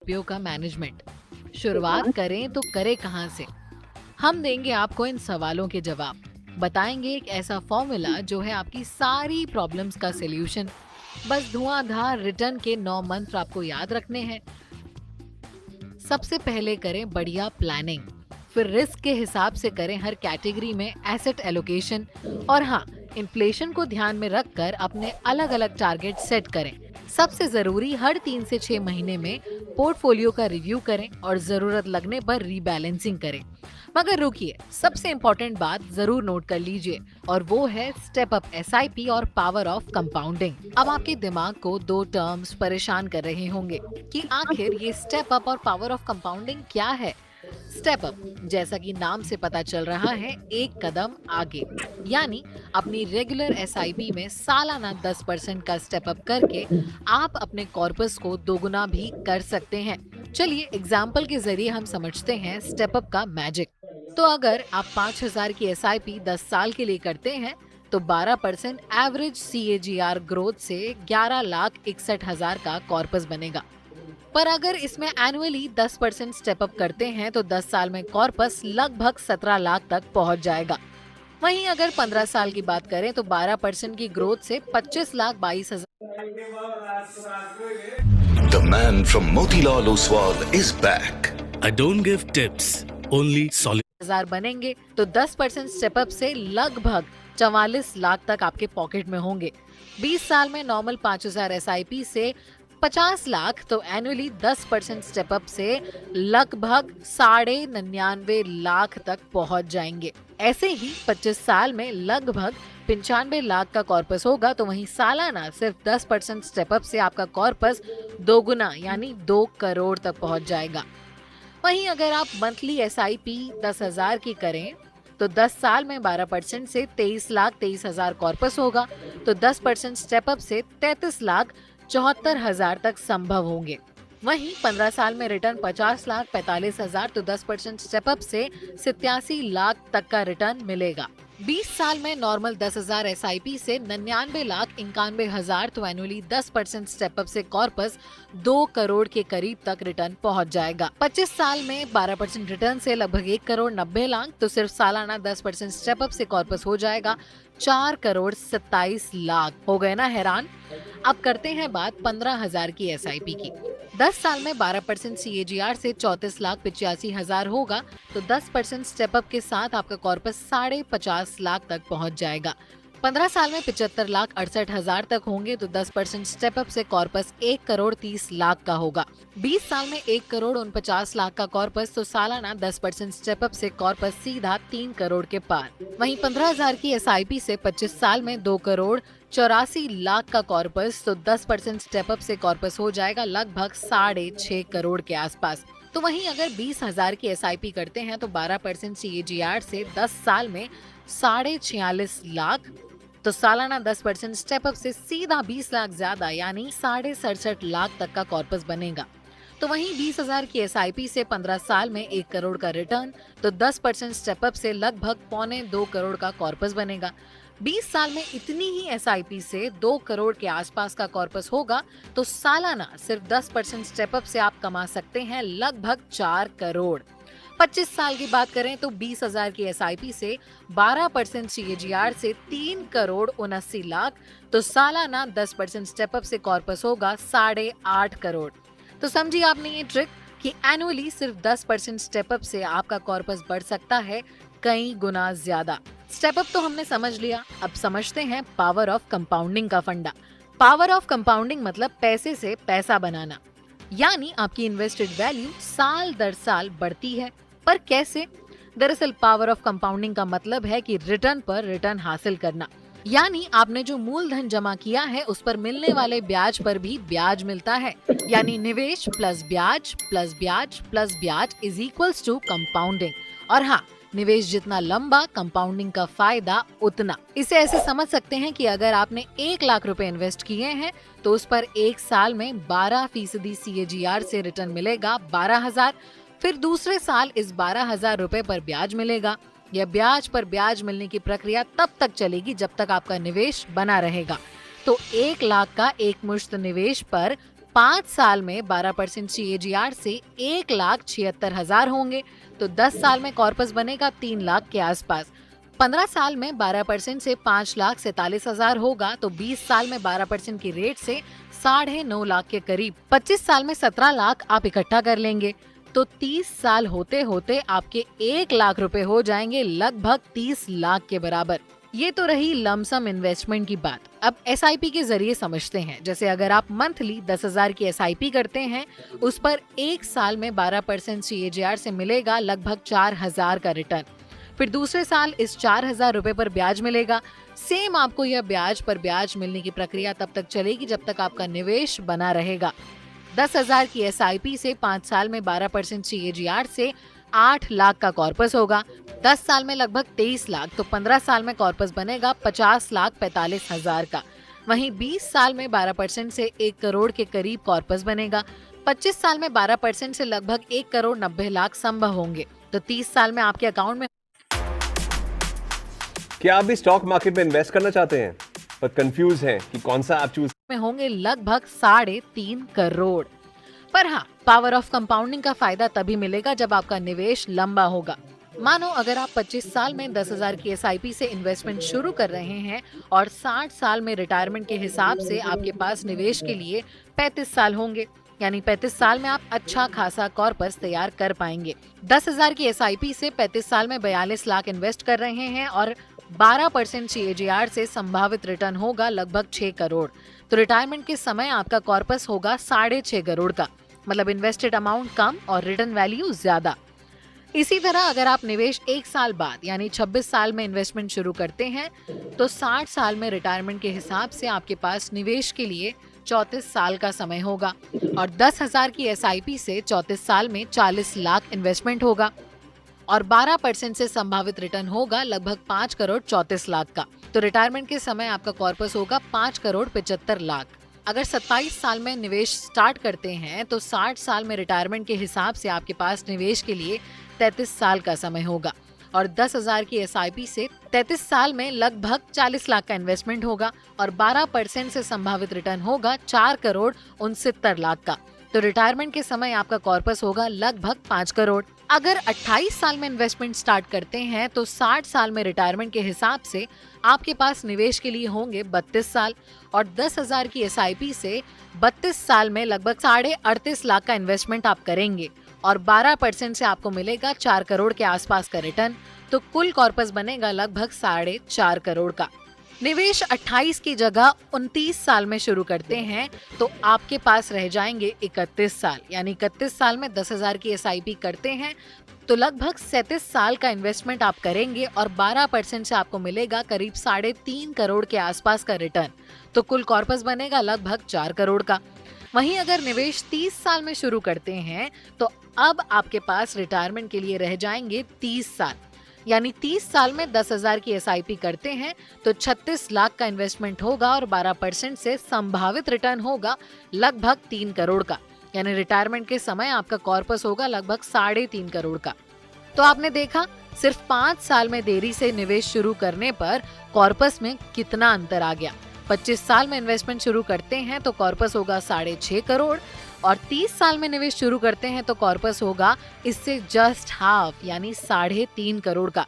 रुपयों का मैनेजमेंट। शुरुआत करें तो करें कहां से? हम देंगे आपको इन सवालों के जवाब। बताएंगे एक ऐसा फॉर्मूला जो है आपकी सारी प्रॉब्लम्स का सॉल्यूशन। बस धुआंधार रिटर्न के 9 मंत्र आपको याद रखने हैं। सबसे पहले करें बढ़िया प्लानिंग, फिर रिस्क के हिसाब से करें हर कैटेगरी में एसेट एलोकेशन, और हाँ, इन्फ्लेशन को ध्यान में रखकर अपने अलग अलग टारगेट सेट करें। सबसे जरूरी, हर 3 से 6 महीने में पोर्टफोलियो का रिव्यू करें और जरूरत लगने पर रीबैलेंसिंग करें। मगर रुकिए, सबसे इम्पोर्टेंट बात जरूर नोट कर लीजिए, और वो है स्टेप अप एसआईपी और पावर ऑफ कंपाउंडिंग। अब आपके दिमाग को 2 टर्म्स परेशान कर रहे होंगे कि आखिर ये स्टेप अप और पावर ऑफ कंपाउंडिंग क्या है। स्टेप अप, जैसा कि नाम से पता चल रहा है, एक कदम आगे, यानी अपनी रेगुलर एसआईपी में सालाना 10% का स्टेप अप करके आप अपने कॉर्पस को दोगुना भी कर सकते हैं। चलिए एग्जाम्पल के जरिए हम समझते हैं स्टेप अप का मैजिक। तो अगर आप 5,000 की एसआईपी 10 साल के लिए करते हैं तो 12% एवरेज सीएजीआर ग्रोथ से 11,61,000 का कॉर्पस बनेगा। पर अगर इसमें एनुअली 10% स्टेप अप करते हैं तो 10 साल में कॉर्पस लगभग 17 लाख तक पहुंच जाएगा। वहीं अगर 15 साल की बात करें तो 12% की ग्रोथ से 25,22,000 The man from Motilal Oswal is back. I don't give tips, only solid. हजार बनेंगे तो 10% स्टेपअप से लगभग 44 लाख तक आपके पॉकेट में होंगे। 20 साल में नॉर्मल 5,000 एसआईपी से 50 लाख, तो एनुअली 10% स्टेपअप से लगभग 99.5 लाख तक पहुंच जाएंगे। ऐसे ही 25 साल में लगभग 95 लाख का कॉर्पस होगा, तो वहीं सालाना सिर्फ 10% स्टेपअप से आपका कॉर्पस दोगुना यानी 2 करोड़ तक पहुंच जाएगा। वहीं अगर आप मंथली एसआईपी 10,000 की करें तो 10 साल में 12% से 23,23,000 कॉर्पस होगा, तो 10% स्टेपअप से 33,74,000 तक संभव होंगे। वहीं 15 साल में रिटर्न 50,45,000, तो 10% स्टेपअप से 87 लाख तक का रिटर्न मिलेगा। 20 साल में नॉर्मल 10,000 एसआईपी से 99,91,000, तो एनुअली 10% स्टेपअप से कॉर्पस 2 करोड़ के करीब तक रिटर्न पहुंच जाएगा। 25 साल में 12% रिटर्न से लगभग 1 करोड़ 90 लाख, तो सिर्फ सालाना 10% स्टेपअप से कॉर्पस हो जाएगा 4 करोड़ 27 लाख। हो गए ना हैरान? अब करते हैं बात 15,000 की एसआईपी की। 10 साल में 12% सीएजीआर से 34,85,000 होगा, तो 10% स्टेपअप के साथ आपका कॉर्पस 50.5 लाख तक पहुंच जाएगा। 15 साल में 75,68,000 तक होंगे, तो 10% स्टेपअप से कॉर्पस 1 करोड़ 30 लाख का होगा। 20 साल में 1 करोड़ 49 लाख का कॉर्पस, तो सालाना 10% स्टेपअप से कॉर्पस सीधा 3 करोड़ के पार। वहीं 15,000 की एसआईपी से 25 साल में 2 करोड़ 84 लाख का कॉर्पस, तो 10% स्टेपअप से कॉर्पस हो जाएगा लगभग 6.5 करोड़ के आसपास। तो वहीं अगर 20,000 की एसआईपी करते हैं तो 12% सीएजीआर से 10 साल में 46.5 लाख, तो सालाना 10% स्टेपअप से सीधा 20 लाख ज्यादा यानी 67.5 लाख तक का कॉर्पस बनेगा। तो वहीं 20,000 की एसआईपी से 15 साल में 1 करोड़ का रिटर्न, तो 10% स्टेपअप से लगभग 1.25 करोड़ का कॉर्पस बनेगा। 20 साल में इतनी ही एसआईपी से 2 करोड़ के आसपास का कॉर्पस होगा, तो सालाना सिर्फ 10% स्टेपअप से आप कमा सकते हैं लगभग 4 करोड़। 25 साल की बात करें तो 20,000 की एसआईपी से 12% सीएजीआर से 3 करोड़ 79 लाख, तो सालाना 10% स्टेपअप से कॉर्पस होगा 8.5 करोड़। तो समझी आपने ये ट्रिक कि एनुअली सिर्फ 10% स्टेपअप से आपका कॉर्पस बढ़ सकता है कई गुना ज्यादा। स्टेप अप तो हमने समझ लिया, अब समझते हैं पावर ऑफ कंपाउंडिंग का फंडा। पावर ऑफ कंपाउंडिंग मतलब पैसे से पैसा बनाना, यानी आपकी इन्वेस्टेड वैल्यू साल दर साल बढ़ती है। पर कैसे? दरअसल पावर ऑफ कंपाउंडिंग का मतलब है कि रिटर्न पर रिटर्न हासिल करना, यानी आपने जो मूलधन जमा किया है उस पर मिलने वाले ब्याज पर भी ब्याज मिलता है, यानी निवेश प्लस ब्याज प्लस ब्याज प्लस ब्याज इज इक्वल्स टू कंपाउंडिंग। और हाँ, निवेश जितना लंबा, कंपाउंडिंग का फायदा उतना। इसे ऐसे समझ सकते हैं कि अगर आपने 1 लाख रुपए इन्वेस्ट किए हैं तो उस पर 1 साल में 12% सीएजीआर से रिटर्न मिलेगा 12,000, फिर दूसरे साल इस 12,000 रुपए पर ब्याज मिलेगा। यह ब्याज पर ब्याज मिलने की प्रक्रिया तब तक चलेगी जब तक आपका निवेश बना रहेगा। तो 1 लाख का एक मुश्त निवेश पर 5 साल में 12% CAGR से 1,76,000 होंगे, तो 10 साल में कॉर्पस बनेगा 3 लाख के आसपास। 15 साल में 12% से 5,47,000 होगा, तो 20 साल में 12% की रेट से 9.5 लाख के करीब। 25 साल में 17 लाख आप इकट्ठा कर लेंगे, तो 30 साल होते होते आपके 1 लाख रुपए हो जाएंगे लगभग 30 लाख के बराबर। ये तो रही लमसम इन्वेस्टमेंट की बात। अब SIP के जरिए समझते हैं। जैसे अगर आप मंथली 10,000 की SIP करते हैं, उस पर 1 साल में 12% CAGR से मिलेगा लगभग 4,000 का रिटर्न। फिर दूसरे साल इस 4,000 रुपए पर ब्याज मिलेगा। सेम आपको यह ब्याज पर ब्याज मिलने की प्रक्रिया तब तक चलेगी जब तक आपका निवेश बना रहेगा। 10,000 की SIP से 5 साल में 12% CAGR से 8 लाख का कॉर्पस होगा। 10 साल में लगभग 23 लाख, तो 15 साल में कॉर्पस बनेगा 50,45,000 का। वहीं 20 साल में 12% से 1 करोड़ के करीब कॉर्पस बनेगा। 25 साल में 12% से लगभग 1,90,00,000 संभव होंगे, तो 30 साल में आपके अकाउंट में। क्या आप भी स्टॉक मार्केट में इन्वेस्ट करना चाहते हैं पर कंफ्यूज हैं कि कौन सा ऐप चूज में होंगे लगभग 3.5 करोड़। पर हाँ, पावर ऑफ कंपाउंडिंग का फायदा तभी मिलेगा जब आपका निवेश लंबा होगा। मानो अगर आप 25 साल में 10,000 की SIP से इन्वेस्टमेंट शुरू कर रहे हैं और 60 साल में रिटायरमेंट के हिसाब से आपके पास निवेश के लिए 35 साल होंगे, यानी 35 साल में आप अच्छा खासा कॉर्पस तैयार कर पाएंगे। 10,000 की SIP से 35 साल में 42 लाख इन्वेस्ट कर रहे हैं और 12% CAGR से संभावित रिटर्न होगा लगभग 6 करोड़। तो रिटायरमेंट के समय आपका कॉर्पस होगा 6.5 करोड़ का, मतलब इन्वेस्टेड अमाउंट कम और रिटर्न वैल्यू ज्यादा। इसी तरह अगर आप निवेश 1 साल बाद यानी 26 साल में इन्वेस्टमेंट शुरू करते हैं, तो 60 साल में रिटायरमेंट के हिसाब से आपके पास निवेश के लिए 34 साल का समय होगा और 10,000 की SIP से 34 साल में 40 लाख इन्वेस्टमेंट होगा और 12% से संभावित रिटर्न होगा लगभग 5 करोड़ 34 लाख का। तो रिटायरमेंट के समय आपका कॉर्पस होगा 5 करोड़ 75 लाख। अगर 27 साल में निवेश स्टार्ट करते हैं तो 60 साल में रिटायरमेंट के हिसाब से आपके पास निवेश के लिए 33 साल का समय होगा और 10,000 की SIP से 33 साल में लगभग 40 लाख का इन्वेस्टमेंट होगा और 12% से संभावित रिटर्न होगा 4 करोड़ 69 लाख का। तो रिटायरमेंट के समय आपका कॉर्पस होगा लगभग 5 करोड़। अगर 28 साल में इन्वेस्टमेंट स्टार्ट करते हैं तो 60 साल में रिटायरमेंट के हिसाब से आपके पास निवेश के लिए होंगे 32 साल और 10,000 की SIP से 32 साल में लगभग 38.5 लाख का इन्वेस्टमेंट आप करेंगे और 12% से आपको मिलेगा 4 करोड़ के आसपास का रिटर्न। तो कुल कॉर्पस बनेगा लगभग 4.5 करोड़ का। निवेश 28 की जगह 29 साल में शुरू करते हैं तो आपके पास रह जाएंगे 31 साल, यानी 31 साल में 10,000 की SIP करते हैं तो लगभग 37 साल का इन्वेस्टमेंट आप करेंगे और 12% से आपको मिलेगा करीब 3.5 करोड़ के आसपास का रिटर्न। तो कुल कॉर्पस बनेगा लगभग 4 करोड़ का। वहीं अगर निवेश 30 साल में शुरू करते हैं तो अब आपके पास रिटायरमेंट के लिए रह जाएंगे 30 साल, यानी 30 साल में 10,000 की SIP करते हैं तो 36 लाख का इन्वेस्टमेंट होगा और 12% से संभावित रिटर्न होगा लगभग 3 करोड़ का, यानी रिटायरमेंट के समय आपका कॉर्पस होगा लगभग 3.5 करोड़ का। तो आपने देखा सिर्फ 5 साल में देरी से निवेश शुरू करने पर कॉर्पस में कितना अंतर आ गया। 25 साल में इन्वेस्टमेंट शुरू करते हैं तो कॉर्पस होगा 6.5 करोड़ और 30 साल में निवेश शुरू करते हैं तो कॉर्पस होगा इससे जस्ट हाफ, यानी 3.5 करोड़ का।